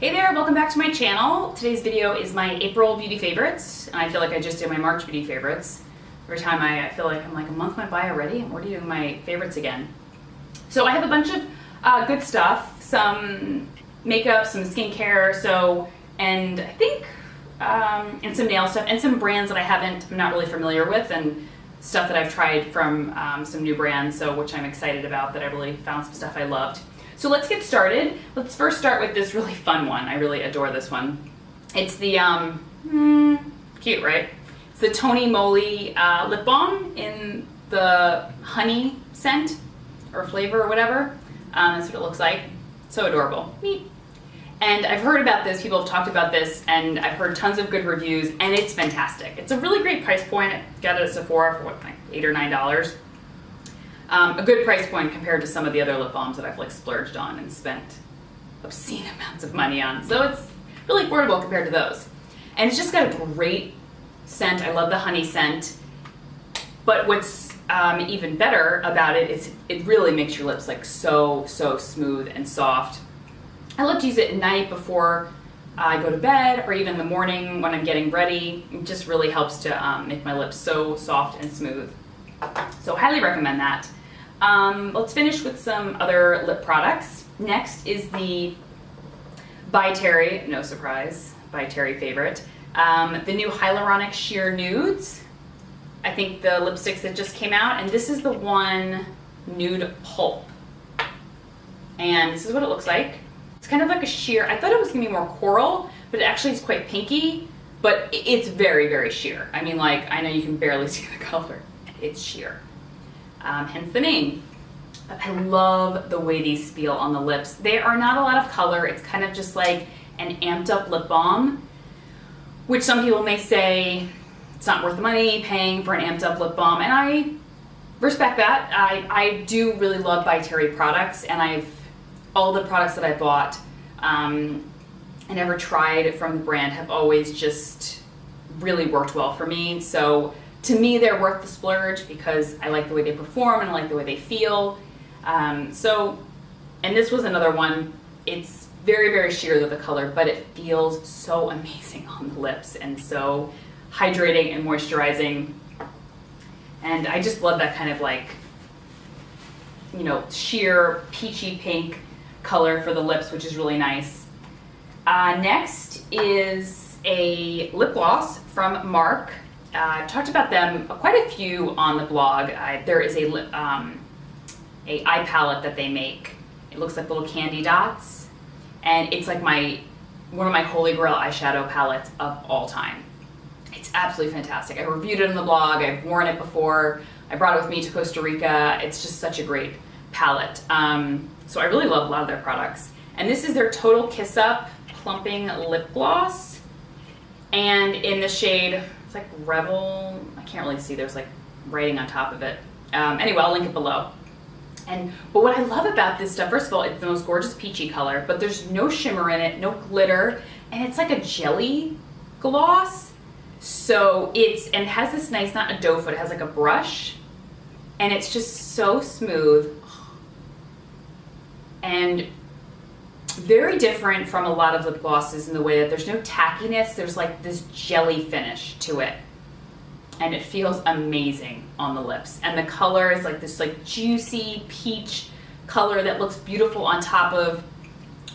Hey there, welcome back to my channel. Today's video is my April beauty favorites, and I feel like I just did my March beauty favorites. Every time I feel like I'm like a month went by already, I'm already doing my favorites again. So I have a bunch of good stuff, some makeup, some skincare, and I think, and some nail stuff, and some brands that I'm not really familiar with, and stuff that I've tried from some new brands, which I'm excited about, that I really found some stuff I loved. So let's get started. Let's first start with this really fun one. I really adore this one. It's the, cute, right? It's the Tony Moly lip balm in the honey scent or flavor or whatever. That's what it looks like. So adorable. Neat. And I've heard about this, people have talked about this, and I've heard tons of good reviews, and it's fantastic. It's a really great price point. I got it at Sephora for what, like $8 or $9. A good price point compared to some of the other lip balms that I've like splurged on and spent obscene amounts of money on. So it's really affordable compared to those. And it's just got a great scent. I love the honey scent. But what's even better about it is it really makes your lips like so smooth and soft. I love to use it at night before I go to bed, or even in the morning when I'm getting ready. It just really helps to make my lips so soft and smooth. So highly recommend that. Let's finish with some other lip products. Next is the By Terry, no surprise, By Terry favorite. The new Hyaluronic Sheer Nudes. I think the lipsticks that just came out, and this is the one Nude Pulp. And this is what it looks like. It's kind of like a sheer. I thought it was gonna be more coral, but it actually is quite pinky, but it's very sheer. I mean, like, I know you can barely see the color. It's sheer, hence the name. I love the way these feel on the lips. They are not a lot of color. It's kind of just like an amped up lip balm, which some people may say it's not worth the money paying for an amped up lip balm, and I respect that. I do really love By Terry products, and all the products that I bought and ever tried from the brand have always just really worked well for me. So to me, they're worth the splurge because I like the way they perform and I like the way they feel. And this was another one. It's very sheer with the color, but it feels so amazing on the lips and so hydrating and moisturizing. And I just love that kind of like, sheer peachy pink color for the lips, which is really nice. Next is a lip gloss from Mark. I've talked about them quite a few on the blog. There is a eye palette that they make. It looks like little candy dots, and it's like one of my holy grail eyeshadow palettes of all time. It's absolutely fantastic. I reviewed it on the blog. I've worn it before. I brought it with me to Costa Rica. It's just such a great palette. So I really love a lot of their products. And this is their Total Kiss Up Plumping Lip Gloss, and in the shade, it's like Revel, I can't really see, there's like writing on top of it. Anyway, I'll link it below. But what I love about this stuff, first of all, it's the most gorgeous peachy color, but there's no shimmer in it, no glitter, and it's like a jelly gloss. So it has this nice, not a doe foot, it has like a brush, and it's just so smooth and very different from a lot of lip glosses in the way that there's no tackiness, there's like this jelly finish to it. And it feels amazing on the lips. And the color is like this like juicy peach color that looks beautiful on top of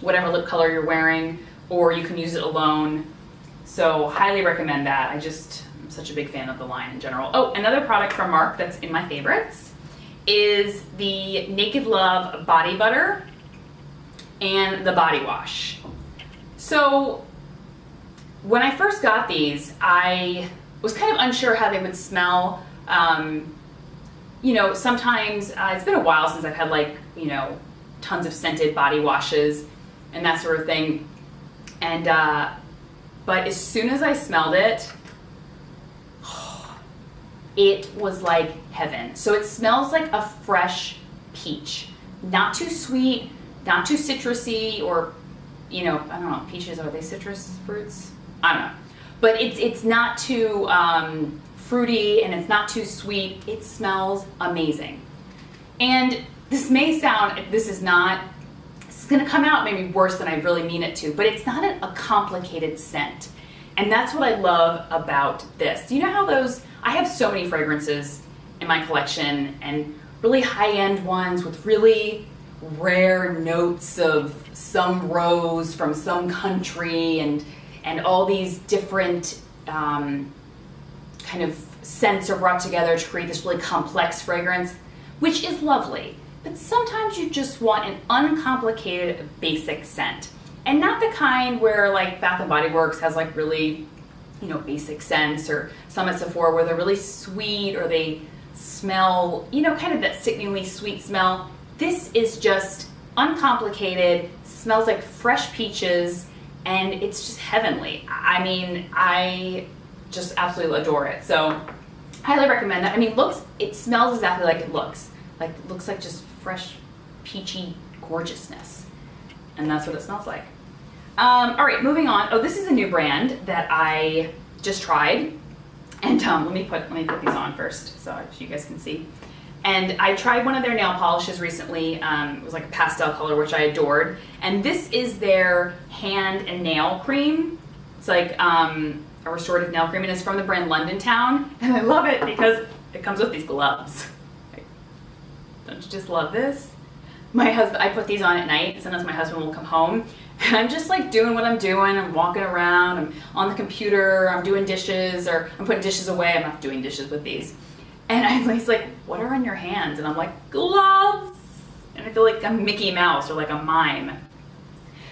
whatever lip color you're wearing, or you can use it alone. So highly recommend that. I'm such a big fan of the line in general. Oh, another product from Mark that's in my favorites is the Naked Love Body Butter and the body wash. So when I first got these, I was kind of unsure how they would smell. Sometimes it's been a while since I've had tons of scented body washes and that sort of thing. And but as soon as I smelled it, it was like heaven. So it smells like a fresh peach, not too sweet, not too citrusy, or I don't know, peaches, are they citrus fruits? I don't know. But it's not too fruity and it's not too sweet. It smells amazing. And this may sound, this is not gonna come out maybe worse than I really mean it to, but it's not a complicated scent. And that's what I love about this. Do you know how I have so many fragrances in my collection, and really high-end ones with really rare notes of some rose from some country, and all these different kind of scents are brought together to create this really complex fragrance, which is lovely. But sometimes you just want an uncomplicated basic scent. And not the kind where like Bath & Body Works has like really, basic scents, or some at Sephora where they're really sweet, or they smell, kind of that sickeningly sweet smell. This is just uncomplicated, smells like fresh peaches, and it's just heavenly. I mean, I just absolutely adore it. So highly recommend that. I mean, it smells exactly like it looks. Like, it looks like just fresh, peachy gorgeousness. And that's what it smells like. All right, moving on. Oh, this is a new brand that I just tried. And let me put these on first so you guys can see. And I tried one of their nail polishes recently. It was like a pastel color, which I adored. And this is their hand and nail cream. It's like a restorative nail cream, and it's from the brand London Town. And I love it because it comes with these gloves. Don't you just love this? I put these on at night. Sometimes my husband will come home, and I'm just like doing what I'm doing. I'm walking around, I'm on the computer, I'm doing dishes, or I'm putting dishes away. I'm not doing dishes with these. And he's like, what are on your hands? And I'm like, gloves. And I feel like I'm Mickey Mouse or like a mime.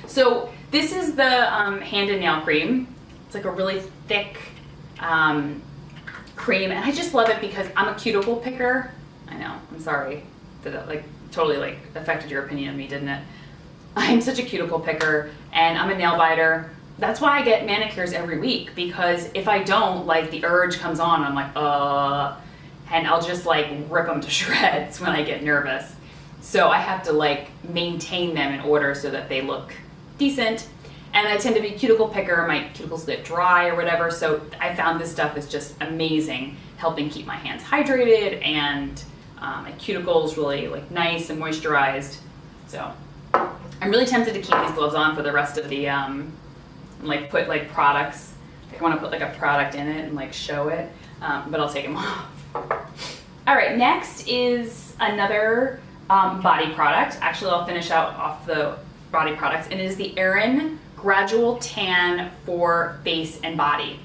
So this is the hand and nail cream. It's like a really thick cream, and I just love it because I'm a cuticle picker. I know, I'm sorry. That totally affected your opinion of me, didn't it? I'm such a cuticle picker, and I'm a nail biter. That's why I get manicures every week, because if I don't, the urge comes on, I'm like, and I'll just rip them to shreds when I get nervous. So I have to maintain them in order so that they look decent. And I tend to be a cuticle picker. My cuticles get dry or whatever, so I found this stuff is just amazing, helping keep my hands hydrated, and my cuticles really nice and moisturized. So I'm really tempted to keep these gloves on for the rest of the put products. I want to put a product in it and show it, but I'll take them off. All right, next is another body product. Actually, I'll finish off the body products, and it is the Erin Gradual Tan for face and body.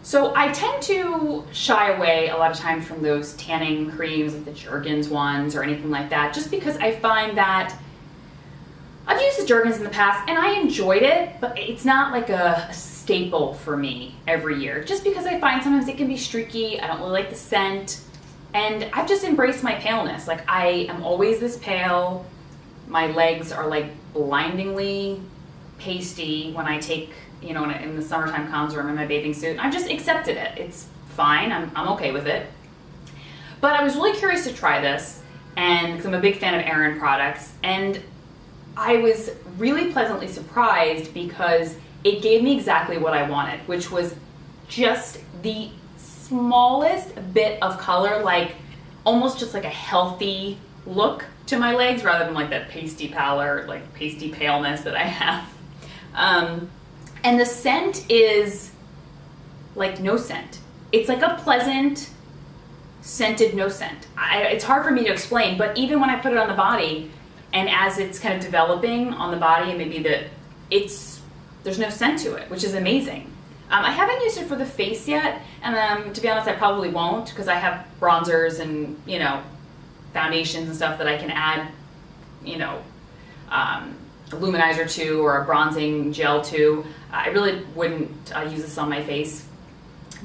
So I tend to shy away a lot of times from those tanning creams, like the Jergens ones or anything like that, just because I find that I've used the Jergens in the past and I enjoyed it, but it's not like a staple for me every year, just because I find sometimes it can be streaky. I don't really like the scent, and I've just embraced my paleness. I am always this pale. My legs are blindingly pasty when I take, in the summertime comes or I'm in my bathing suit. I've just accepted it. It's fine. I'm okay with it. But I was really curious to try this, and because I'm a big fan of Erin products, and I was really pleasantly surprised because it gave me exactly what I wanted, which was just the smallest bit of color, almost just a healthy look to my legs, rather than that pasty pallor, pasty paleness that I have. And the scent is no scent. It's a pleasant, scented no scent. It's hard for me to explain, but even when I put it on the body, and as it's kind of developing on the body, and maybe there's no scent to it, which is amazing. I haven't used it for the face yet, and to be honest, I probably won't, because I have bronzers and foundations and stuff that I can add, a luminizer to, or a bronzing gel to. I really wouldn't use this on my face,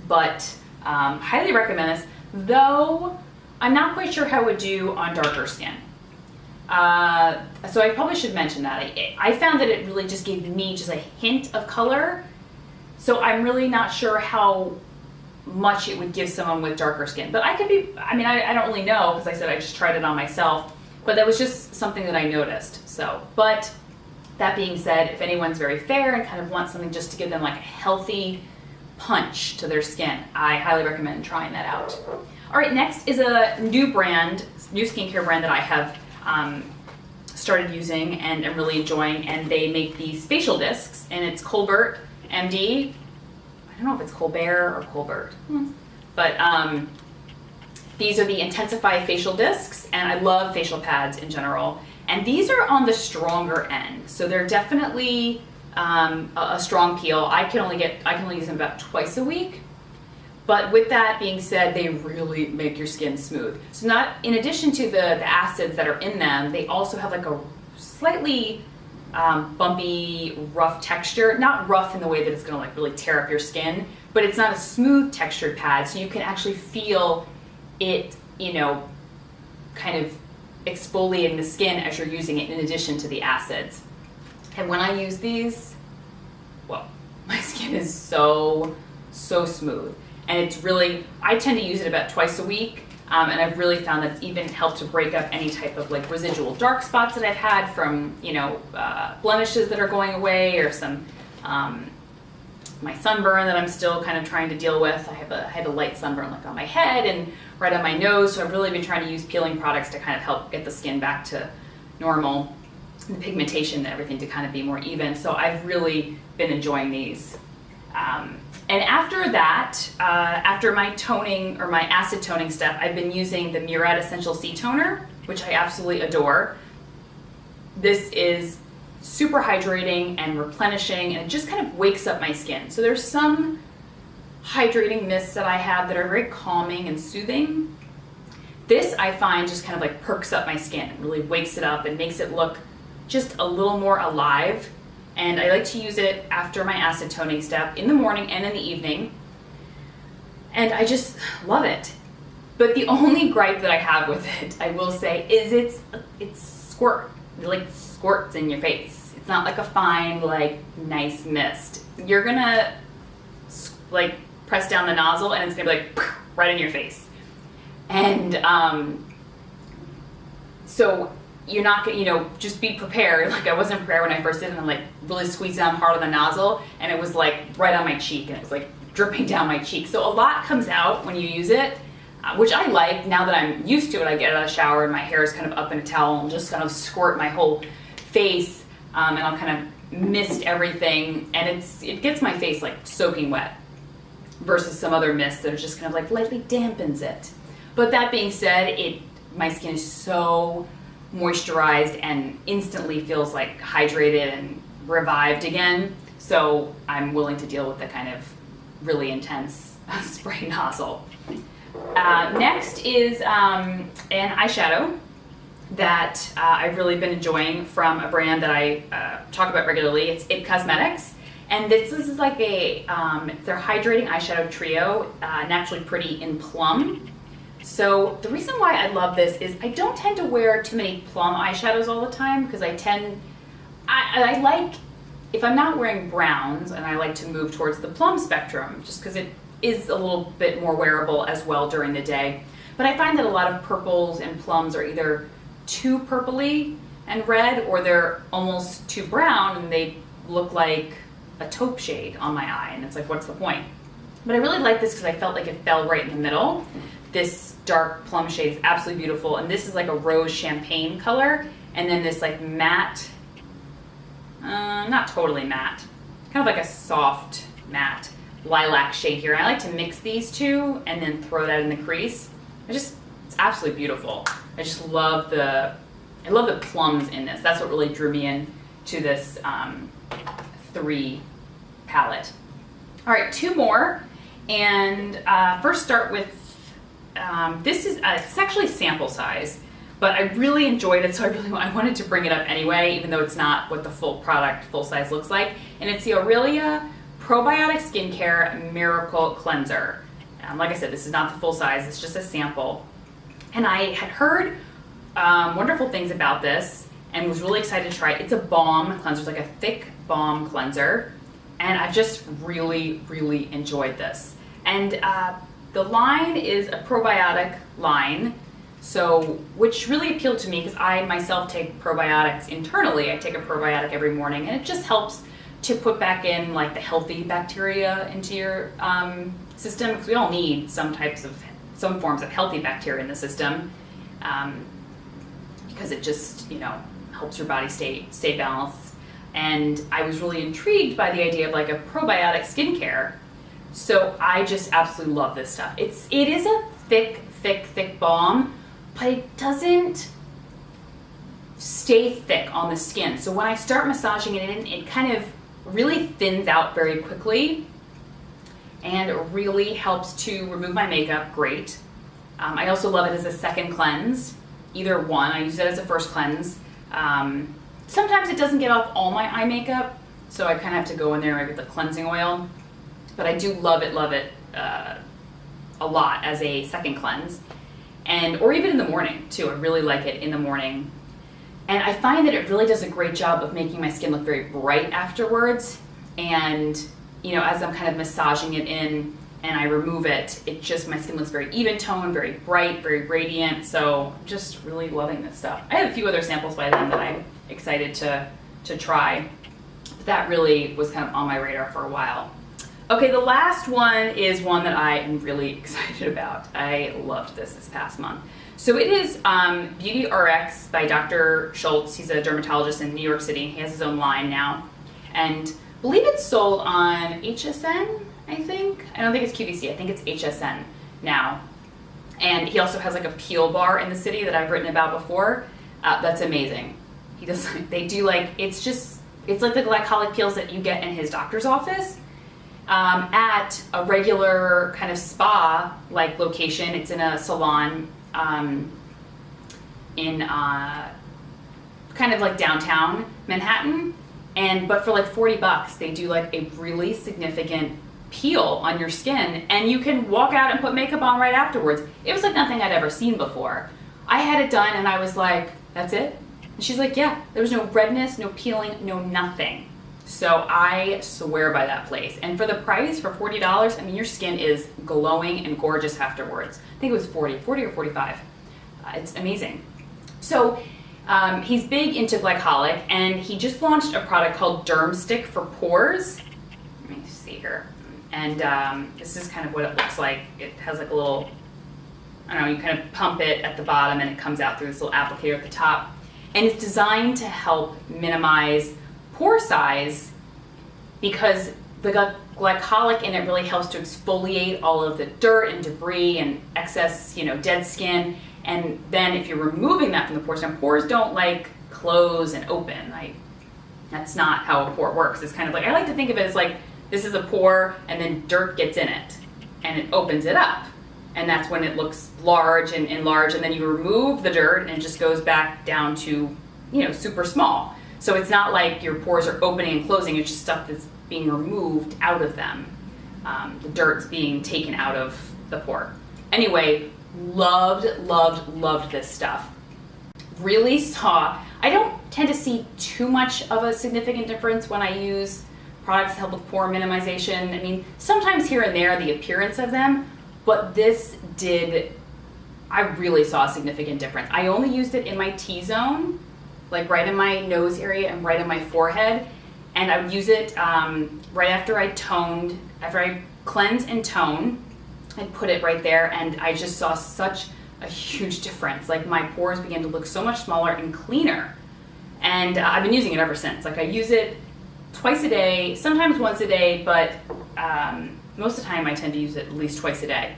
but highly recommend this, though I'm not quite sure how it would do on darker skin. So I probably should mention that. I found that it really just gave me just a hint of color, so I'm really not sure how much it would give someone with darker skin. But I don't really know, because I said I just tried it on myself, but that was just something that I noticed. So, but that being said, if anyone's very fair and kind of wants something just to give them a healthy punch to their skin, I highly recommend trying that out. All right, next is a new skincare brand that I have started using and am really enjoying, and they make these facial discs, and it's Colbert MD. I don't know if it's Colbert or Colbert, but these are the Intensify facial discs, and I love facial pads in general. And these are on the stronger end, so they're definitely a strong peel. I can only use them about twice a week. But with that being said, they really make your skin smooth. So not, in addition to the acids that are in them, they also have like a slightly bumpy, rough texture. Not rough in the way that it's gonna like really tear up your skin, but it's not a smooth textured pad, so you can actually feel it, you know, kind of exfoliating the skin as you're using it in addition to the acids. And when I use these, well, my skin is so smooth. And it's really, I tend to use it about twice a week, and I've really found that it's even helped to break up any type of like residual dark spots that I've had from, you know, blemishes that are going away, or some my sunburn that I'm still kind of trying to deal with. I had a light sunburn like on my head and right on my nose, so I've really been trying to use peeling products to kind of help get the skin back to normal, the pigmentation and everything to kind of be more even. So I've really been enjoying these. And after that, after my toning or my acid toning step, I've been using the Murad Essential C Toner, which I absolutely adore. This is super hydrating and replenishing, and it just kind of wakes up my skin. So there's some hydrating mists that I have that are very calming and soothing. This I find just kind of like perks up my skin. It really wakes it up and makes it look just a little more alive. And I like to use it after my acid toning step in the morning and in the evening. And I just love it. But the only gripe that I have with it, I will say, is it's squirt. It like squirts in your face. It's not like a fine, like nice mist. You're gonna like press down the nozzle and it's gonna be like right in your face. And so you're not gonna, you know, just be prepared. Like I wasn't prepared when I first did it, and like really squeezed down hard on the nozzle, and it was like right on my cheek, and it was like dripping down my cheek. So a lot comes out when you use it, which I like. Now that I'm used to it, I get out of the shower and my hair is kind of up in a towel and just kind of squirt my whole face, and I'll kind of mist everything, and it gets my face like soaking wet, versus some other mist that just kind of like lightly dampens it. But that being said, my skin is so moisturized and instantly feels like hydrated and revived again. So I'm willing to deal with the kind of really intense spray nozzle. Next is an eyeshadow that I've really been enjoying from a brand that I talk about regularly. It's It Cosmetics. And this is like their hydrating eyeshadow trio, Naturally Pretty in Plum. So the reason why I love this is I don't tend to wear too many Plum eyeshadows all the time, because I like, if I'm not wearing browns, and I like to move towards the Plum spectrum, just because it is a little bit more wearable as well during the day. But I find that a lot of purples and plums are either too purpley and red, or they're almost too brown and they look like a taupe shade on my eye, and it's like, what's the point? But I really like this because I felt like it fell right in the middle. This dark plum shade is absolutely beautiful, and this is like a rose champagne color, and then this like matte, not totally matte, kind of like a soft matte lilac shade here. And I like to mix these two and then throw that in the crease. It's absolutely beautiful. I just love the plums in this. That's what really drew me in to this 3 palette. All right, 2 more, and first start with this is it's actually sample size, but I really enjoyed it, so I wanted to bring it up anyway, even though it's not what the full product, full size, looks like. And it's the Aurelia Probiotic Skincare Miracle Cleanser. Like I said, this is not the full size, it's just a sample. And I had heard wonderful things about this and was really excited to try it. It's a balm cleanser, it's like a thick balm cleanser, and I've just really, really enjoyed this. And the line is a probiotic line, so which really appealed to me because I myself take probiotics internally. I take a probiotic every morning, and it just helps to put back in like the healthy bacteria into your system, because we all need some forms of healthy bacteria in the system, because it just, you know, helps your body stay balanced. And I was really intrigued by the idea of like a probiotic skincare. So I just absolutely love this stuff. It is a thick balm, but it doesn't stay thick on the skin. So when I start massaging it in, it kind of really thins out very quickly and it really helps to remove my makeup. Great. I also love it as a second cleanse, either one. I use it as a first cleanse. Sometimes it doesn't get off all my eye makeup, so I kind of have to go in there with the cleansing oil. But I do love it a lot as a second cleanse, or even in the morning too. I really like it in the morning. And I find that it really does a great job of making my skin look very bright afterwards. And as I'm kind of massaging it in and I remove it, my skin looks very even toned, very bright, very radiant. So I'm just really loving this stuff. I have a few other samples by them that I'm excited to try. But that really was kind of on my radar for a while. Okay, the last one is one that I am really excited about. I loved this past month. So it is Beauty RX by Dr. Schultz. He's a dermatologist in New York City. He has his own line now. And I believe it's sold on HSN, I think. I don't think it's QVC. I think it's HSN now. And he also has like a peel bar in the city that I've written about before. That's amazing. It's like the glycolic peels that you get in his doctor's office. At a regular kind of spa like location. It's in a salon in kind of like downtown Manhattan, but for like $40 they do like a really significant peel on your skin, and you can walk out and put makeup on right afterwards. It was like nothing I'd ever seen before. I had it done and I was like, that's it? And she's like, yeah, there was no redness, no peeling, no nothing. So I swear by that place. And for the price, for $40, I mean, your skin is glowing and gorgeous afterwards. I think it was 40 or 45. It's amazing. So he's big into glycolic, and he just launched a product called Derm Stick for Pores. Let me see here. And this is kind of what it looks like. It has like a little, I don't know, you kind of pump it at the bottom and it comes out through this little applicator at the top. And it's designed to help minimize pore size because the glycolic in it really helps to exfoliate all of the dirt and debris and excess, dead skin. And then if you're removing that from the pores, now pores don't like close and open. That's not how a pore works. It's kind of like, I like to think of it as like, this is a pore and then dirt gets in it and it opens it up. And that's when it looks large and large, and then you remove the dirt and it just goes back down to, super small. So it's not like your pores are opening and closing, it's just stuff that's being removed out of them. The dirt's being taken out of the pore. Anyway, loved this stuff. I don't tend to see too much of a significant difference when I use products to help with pore minimization. I mean, sometimes here and there, the appearance of them, but I really saw a significant difference. I only used it in my T-zone, like right in my nose area and right in my forehead. And I would use it right after I cleanse and tone. I'd put it right there, and I just saw such a huge difference. Like my pores began to look so much smaller and cleaner. And I've been using it ever since. Like I use it twice a day, sometimes once a day, but most of the time I tend to use it at least twice a day.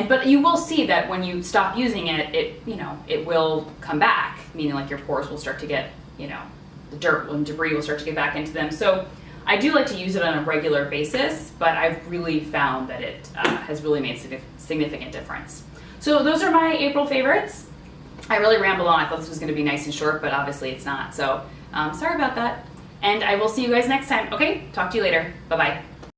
But you will see that when you stop using it, it will come back, meaning like your pores will start to get, the dirt and debris will start to get back into them. So I do like to use it on a regular basis, but I've really found that it has really made significant difference. So those are my April favorites. I really ramble on. I thought this was going to be nice and short, but obviously it's not. So sorry about that. And I will see you guys next time. Okay, talk to you later. Bye-bye.